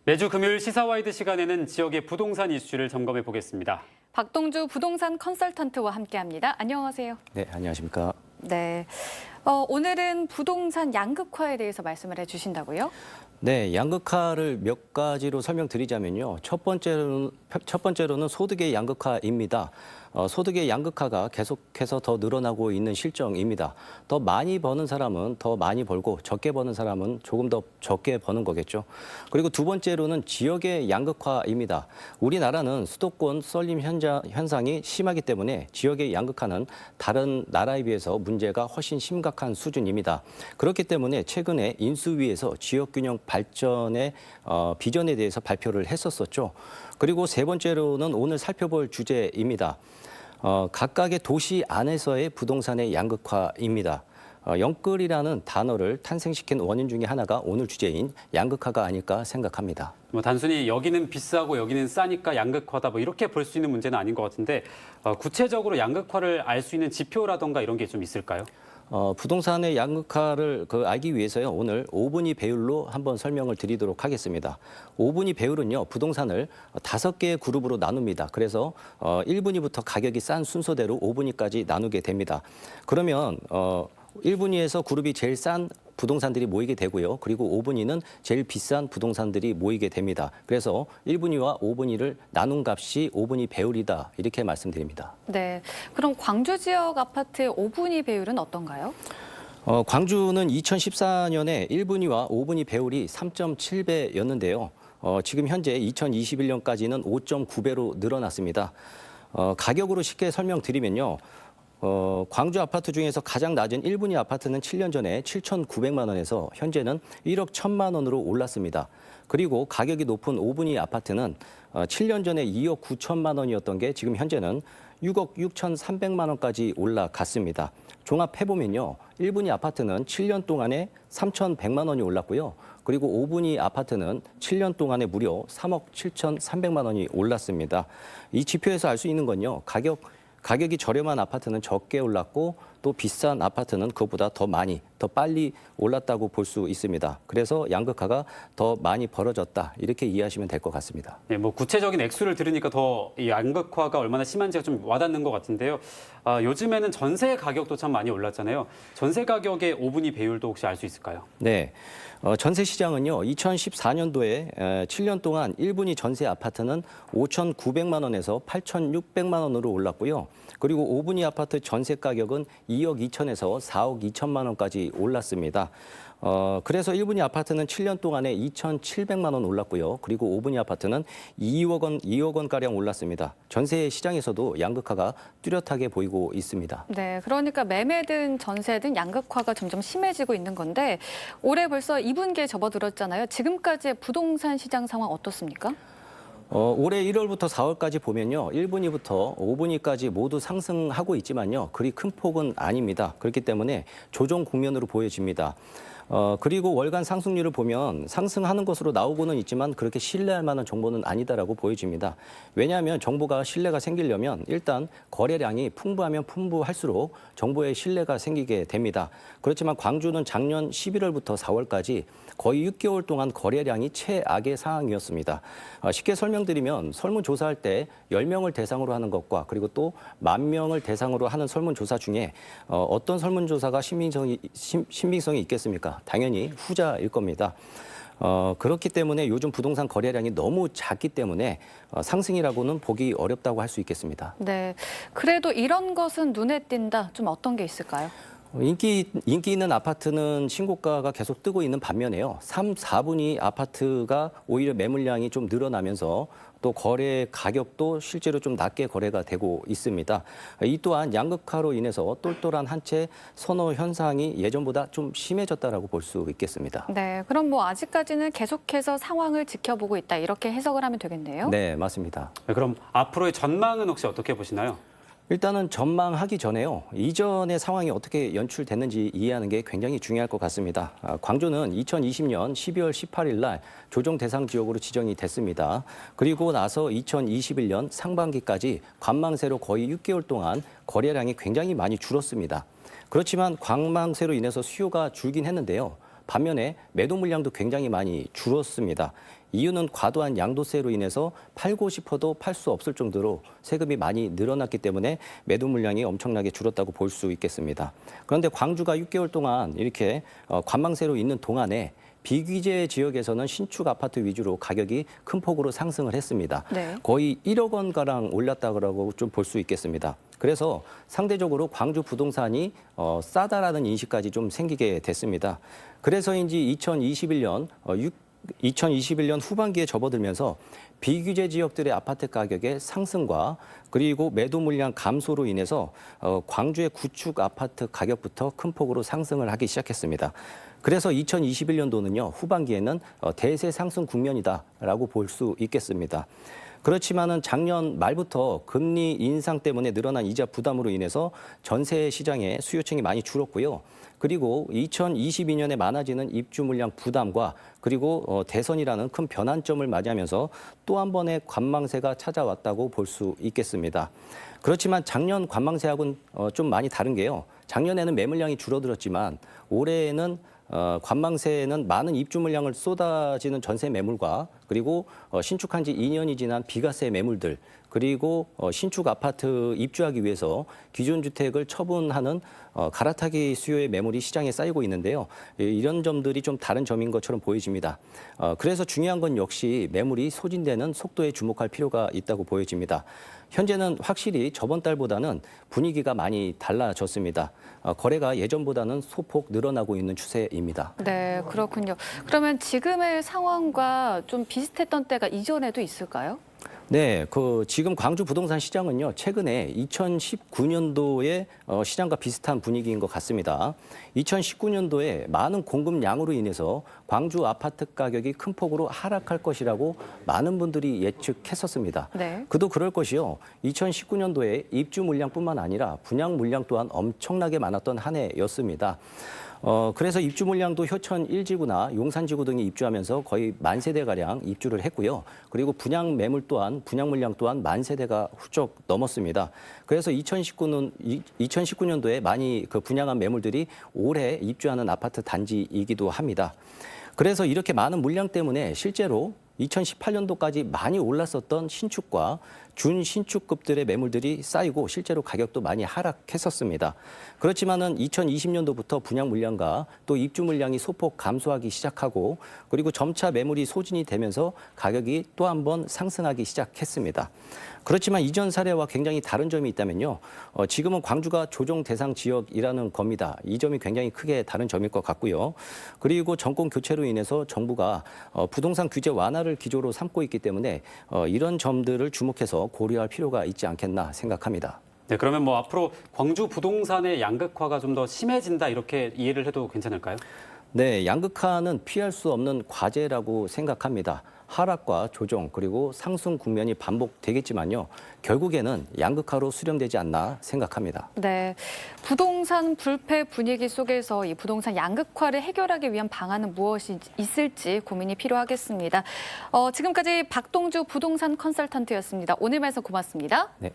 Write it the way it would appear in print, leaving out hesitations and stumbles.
매주 금요일 시사와이드 시간에는 지역의 부동산 이슈를 점검해 보겠습니다. 박동주 부동산 컨설턴트와 함께합니다. 안녕하세요. 네, 안녕하십니까. 네, 오늘은 부동산 양극화에 대해서 말씀을 해주신다고요? 네, 양극화를 몇 가지로 설명드리자면요. 첫 번째로는 소득의 양극화입니다. 소득의 양극화가 계속해서 더 늘어나고 있는 실정입니다. 더 많이 버는 사람은 더 많이 벌고 적게 버는 사람은 조금 더 적게 버는 거겠죠. 그리고 두 번째로는 지역의 양극화입니다. 우리나라는 수도권 썰림 현상이 심하기 때문에 지역의 양극화는 다른 나라에 비해서 문제가 훨씬 심각한 수준입니다. 그렇기 때문에 최근에 인수위에서 지역균형 발전의 비전에 대해서 발표를 했었죠. 그리고 세 번째로는 오늘 살펴볼 주제입니다. 각각의 도시 안에서의 부동산의 양극화입니다. 영끌이라는 단어를 탄생시킨 원인 중에 하나가 오늘 주제인 양극화가 아닐까 생각합니다. 단순히 여기는 비싸고 여기는 싸니까 양극화다 이렇게 볼 수 있는 문제는 아닌 것 같은데 구체적으로 양극화를 알 수 있는 지표라던가 이런 게 좀 있을까요? 부동산의 양극화를 알기 위해서요. 오늘 5분위 배율로 한번 설명을 드리도록 하겠습니다. 5분위 배율은요. 부동산을 5개의 그룹으로 나눕니다. 그래서 1분위부터 가격이 싼 순서대로 5분위까지 나누게 됩니다. 그러면 1분위에서 그룹이 제일 싼 부동산들이 모이게 되고요. 그리고 5분위는 제일 비싼 부동산들이 모이게 됩니다. 그래서 1분위와 5분위를 나눈 값이 5분위 배율이다. 이렇게 말씀드립니다. 네, 그럼 광주 지역 아파트의 5분위 배율은 어떤가요? 광주는 2014년에 1분위와 5분위 배율이 3.7배였는데요. 지금 현재 2021년까지는 5.9배로 늘어났습니다. 가격으로 쉽게 설명드리면요. 광주 아파트 중에서 가장 낮은 1분위 아파트는 7년 전에 7,900만 원에서 현재는 1억 1천만 원으로 올랐습니다. 그리고 가격이 높은 5분위 아파트는 7년 전에 2억 9천만 원이었던 게 지금 현재는 6억 6,300만 원까지 올라갔습니다. 종합해보면요. 1분위 아파트는 7년 동안에 3,100만 원이 올랐고요. 그리고 5분위 아파트는 7년 동안에 무려 3억 7,300만 원이 올랐습니다. 이 지표에서 알 수 있는 건요. 가격이 저렴한 아파트는 적게 올랐고 또 비싼 아파트는 그것보다 더 많이, 더 빨리 올랐다고 볼 수 있습니다. 그래서 양극화가 더 많이 벌어졌다. 이렇게 이해하시면 될 것 같습니다. 네, 구체적인 액수를 들으니까 더 이 양극화가 얼마나 심한지가 좀 와닿는 것 같은데요. 요즘에는 전세 가격도 참 많이 올랐잖아요. 전세 가격의 5분위 배율도 혹시 알 수 있을까요? 네. 전세 시장은요, 2014년도에 7년 동안 1분위 전세 아파트는 5,900만 원에서 8,600만 원으로 올랐고요. 그리고 5분위 아파트 전세 가격은 2억 2천에서 4억 2천만 원까지 올랐습니다. 그래서 1분위 아파트는 7년 동안에 2,700만 원 올랐고요. 그리고 5분위 아파트는 2억 원가량 올랐습니다. 전세 시장에서도 양극화가 뚜렷하게 보이고 있습니다. 네, 그러니까 매매든 전세든 양극화가 점점 심해지고 있는 건데 올해 벌써 2분기에 접어들었잖아요. 지금까지의 부동산 시장 상황 어떻습니까? 올해 1월부터 4월까지 보면요. 1분위부터 5분위까지 모두 상승하고 있지만요. 그리 큰 폭은 아닙니다. 그렇기 때문에 조정 국면으로 보여집니다. 그리고 월간 상승률을 보면 상승하는 것으로 나오고는 있지만 그렇게 신뢰할 만한 정보는 아니다라고 보여집니다. 왜냐하면 정보가 신뢰가 생기려면 일단 거래량이 풍부하면 풍부할수록 정보에 신뢰가 생기게 됩니다. 그렇지만 광주는 작년 11월부터 4월까지 거의 6개월 동안 거래량이 최악의 상황이었습니다. 쉽게 설명드리면 설문조사할 때 10명을 대상으로 하는 것과 그리고 또 10,000명을 대상으로 하는 설문조사 중에 어떤 설문조사가 신빙성이 있겠습니까? 당연히 후자일 겁니다. 그렇기 때문에 요즘 부동산 거래량이 너무 작기 때문에 상승이라고는 보기 어렵다고 할 수 있겠습니다. 네, 그래도 이런 것은 눈에 띈다. 좀 어떤 게 있을까요? 인기 있는 아파트는 신고가가 계속 뜨고 있는 반면에요. 3, 4분위 아파트가 오히려 매물량이 좀 늘어나면서 또 거래 가격도 실제로 좀 낮게 거래가 되고 있습니다. 이 또한 양극화로 인해서 똘똘한 한 채 선호 현상이 예전보다 좀 심해졌다라고 볼 수 있겠습니다. 네, 그럼 아직까지는 계속해서 상황을 지켜보고 있다. 이렇게 해석을 하면 되겠네요. 네, 맞습니다. 그럼 앞으로의 전망은 혹시 어떻게 보시나요? 일단은 전망하기 전에요. 이전의 상황이 어떻게 연출됐는지 이해하는 게 굉장히 중요할 것 같습니다. 광주는 2020년 12월 18일 날 조정 대상 지역으로 지정이 됐습니다. 그리고 나서 2021년 상반기까지 관망세로 거의 6개월 동안 거래량이 굉장히 많이 줄었습니다. 그렇지만 관망세로 인해서 수요가 줄긴 했는데요. 반면에 매도 물량도 굉장히 많이 줄었습니다. 이유는 과도한 양도세로 인해서 팔고 싶어도 팔 수 없을 정도로 세금이 많이 늘어났기 때문에 매도 물량이 엄청나게 줄었다고 볼 수 있겠습니다. 그런데 광주가 6개월 동안 이렇게 관망세로 있는 동안에 비규제 지역에서는 신축 아파트 위주로 가격이 큰 폭으로 상승을 했습니다. 네. 거의 1억 원가량 올랐다고 좀 볼 수 있겠습니다. 그래서 상대적으로 광주 부동산이 싸다라는 인식까지 좀 생기게 됐습니다. 그래서인지 2021년 후반기에 접어들면서 비규제 지역들의 아파트 가격의 상승과 그리고 매도 물량 감소로 인해서 광주의 구축 아파트 가격부터 큰 폭으로 상승을 하기 시작했습니다. 그래서 2021년도는요, 후반기에는 대세 상승 국면이다라고 볼 수 있겠습니다. 그렇지만은 작년 말부터 금리 인상 때문에 늘어난 이자 부담으로 인해서 전세 시장의 수요층이 많이 줄었고요. 그리고 2022년에 많아지는 입주 물량 부담과 그리고 대선이라는 큰 변환점을 맞이하면서 또 한 번의 관망세가 찾아왔다고 볼 수 있겠습니다. 그렇지만 작년 관망세하고는 좀 많이 다른 게요. 작년에는 매물량이 줄어들었지만 올해에는 관망세에는 많은 입주 물량을 쏟아지는 전세 매물과 그리고 신축한 지 2년이 지난 비과세 매물들 그리고 신축 아파트 입주하기 위해서 기존 주택을 처분하는 갈아타기 수요의 매물이 시장에 쌓이고 있는데요. 이런 점들이 좀 다른 점인 것처럼 보여집니다. 그래서 중요한 건 역시 매물이 소진되는 속도에 주목할 필요가 있다고 보여집니다. 현재는 확실히 저번 달보다는 분위기가 많이 달라졌습니다. 거래가 예전보다는 소폭 늘어나고 있는 추세입니다. 네, 그렇군요. 그러면 지금의 상황과 좀 비슷했던 때가 이전에도 있을까요? 네, 지금 광주 부동산 시장은요, 최근에 2019년도의 시장과 비슷한 분위기인 것 같습니다. 2019년도에 많은 공급량으로 인해서 광주 아파트 가격이 큰 폭으로 하락할 것이라고 많은 분들이 예측했었습니다. 네. 그도 그럴 것이요. 2019년도에 입주 물량뿐만 아니라 분양 물량 또한 엄청나게 많았던 한 해였습니다. 그래서 입주 물량도 효천 1지구나 용산지구 등이 입주하면서 거의 10,000세대가량 입주를 했고요. 그리고 분양 물량 또한 10,000세대가 훌쩍 넘었습니다. 그래서 2019년도에 많이 분양한 매물들이 올해 입주하는 아파트 단지이기도 합니다. 그래서 이렇게 많은 물량 때문에 실제로 2018년도까지 많이 올랐었던 신축과 준신축급들의 매물들이 쌓이고 실제로 가격도 많이 하락했었습니다. 그렇지만은 2020년도부터 분양 물량과 또 입주 물량이 소폭 감소하기 시작하고 그리고 점차 매물이 소진이 되면서 가격이 또 한 번 상승하기 시작했습니다. 그렇지만 이전 사례와 굉장히 다른 점이 있다면요. 지금은 광주가 조정 대상 지역이라는 겁니다. 이 점이 굉장히 크게 다른 점일 것 같고요. 그리고 정권 교체로 인해서 정부가 부동산 규제 완화를 기조로 삼고 있기 때문에 이런 점들을 주목해서 고려할 필요가 있지 않겠나 생각합니다. 네, 그러면 뭐 앞으로 광주 부동산의 양극화가 좀 더 심해진다 이렇게 이해를 해도 괜찮을까요? 네, 양극화는 피할 수 없는 과제라고 생각합니다. 하락과 조정 그리고 상승 국면이 반복되겠지만요. 결국에는 양극화로 수렴되지 않나 생각합니다. 네, 부동산 불패 분위기 속에서 이 부동산 양극화를 해결하기 위한 방안은 무엇이 있을지 고민이 필요하겠습니다. 지금까지 박동주 부동산 컨설턴트였습니다. 오늘 말씀 고맙습니다. 네.